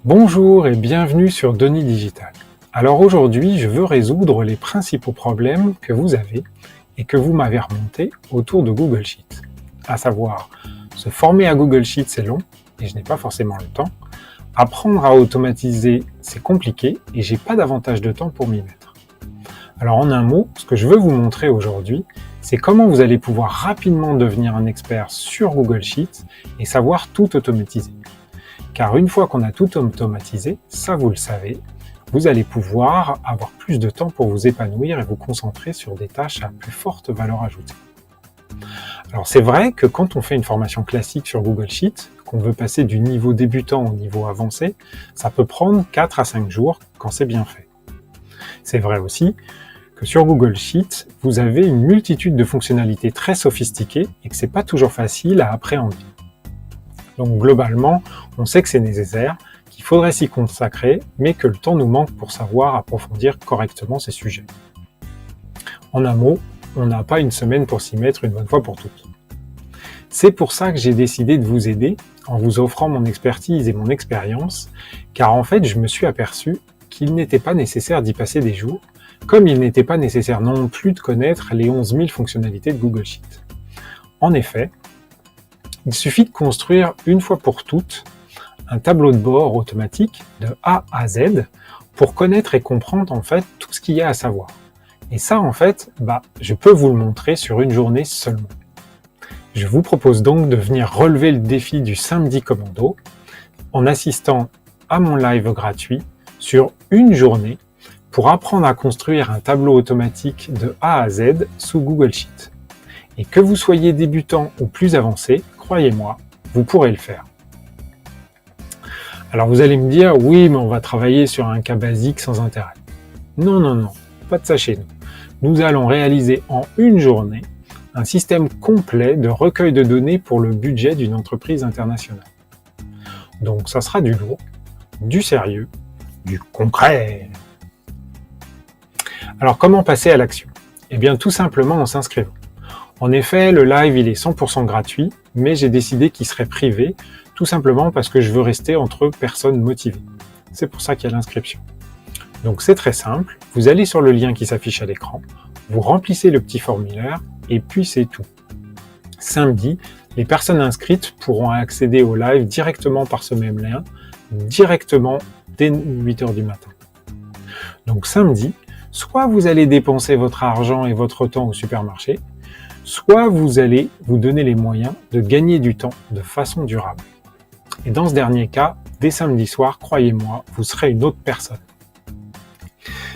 Bonjour et bienvenue sur Denis Digital. Alors aujourd'hui, je veux résoudre les principaux problèmes que vous avez et que vous m'avez remontés autour de Google Sheets. À savoir, se former à Google Sheets c'est long et je n'ai pas forcément le temps. Apprendre à automatiser c'est compliqué et j'ai pas davantage de temps pour m'y mettre. Alors en un mot, ce que je veux vous montrer aujourd'hui, c'est comment vous allez pouvoir rapidement devenir un expert sur Google Sheets et savoir tout automatiser. Car une fois qu'on a tout automatisé, ça vous le savez, vous allez pouvoir avoir plus de temps pour vous épanouir et vous concentrer sur des tâches à plus forte valeur ajoutée. Alors c'est vrai que quand on fait une formation classique sur Google Sheets, qu'on veut passer du niveau débutant au niveau avancé, ça peut prendre 4 à 5 jours quand c'est bien fait. C'est vrai aussi que sur Google Sheets, vous avez une multitude de fonctionnalités très sophistiquées et que c'est pas toujours facile à appréhender. Donc globalement, on sait que c'est nécessaire, qu'il faudrait s'y consacrer, mais que le temps nous manque pour savoir approfondir correctement ces sujets. En un mot, on n'a pas une semaine pour s'y mettre une bonne fois pour toutes. C'est pour ça que j'ai décidé de vous aider en vous offrant mon expertise et mon expérience, car en fait je me suis aperçu qu'il n'était pas nécessaire d'y passer des jours, comme il n'était pas nécessaire non plus de connaître les 11 000 fonctionnalités de Google Sheets. En effet, il suffit de construire une fois pour toutes un tableau de bord automatique de A à Z pour connaître et comprendre en fait tout ce qu'il y a à savoir. Et ça en fait, je peux vous le montrer sur une journée seulement. Je vous propose donc de venir relever le défi du samedi commando en assistant à mon live gratuit sur une journée pour apprendre à construire un tableau automatique de A à Z sous Google Sheets. Et que vous soyez débutant ou plus avancé, croyez-moi, vous pourrez le faire. Alors vous allez me dire, oui, mais on va travailler sur un cas basique sans intérêt. Non, pas de ça chez nous. Nous allons réaliser en une journée un système complet de recueil de données pour le budget d'une entreprise internationale. Donc ça sera du lourd, du sérieux, du concret. Alors comment passer à l'action ? Eh bien tout simplement en s'inscrivant. En effet, le live il est 100% gratuit, mais j'ai décidé qu'il serait privé, tout simplement parce que je veux rester entre personnes motivées. C'est pour ça qu'il y a l'inscription. Donc c'est très simple, vous allez sur le lien qui s'affiche à l'écran, vous remplissez le petit formulaire, et puis c'est tout. Samedi, les personnes inscrites pourront accéder au live directement par ce même lien, directement dès 8h du matin. Donc samedi, soit vous allez dépenser votre argent et votre temps au supermarché, soit vous allez vous donner les moyens de gagner du temps de façon durable. Et dans ce dernier cas, dès samedi soir, croyez-moi, vous serez une autre personne.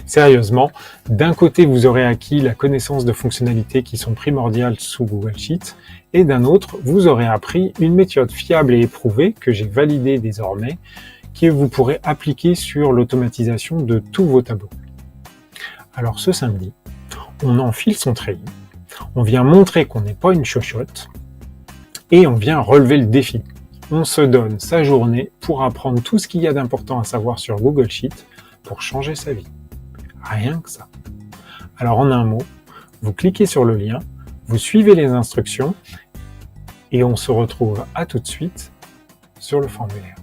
Sérieusement, d'un côté, vous aurez acquis la connaissance de fonctionnalités qui sont primordiales sous Google Sheets, et d'un autre, vous aurez appris une méthode fiable et éprouvée que j'ai validée désormais, que vous pourrez appliquer sur l'automatisation de tous vos tableaux. Alors ce samedi, on enfile son treillis, on vient montrer qu'on n'est pas une chochotte, et on vient relever le défi. On se donne sa journée pour apprendre tout ce qu'il y a d'important à savoir sur Google Sheets pour changer sa vie. Rien que ça. Alors en un mot, vous cliquez sur le lien, vous suivez les instructions et on se retrouve à tout de suite sur le formulaire.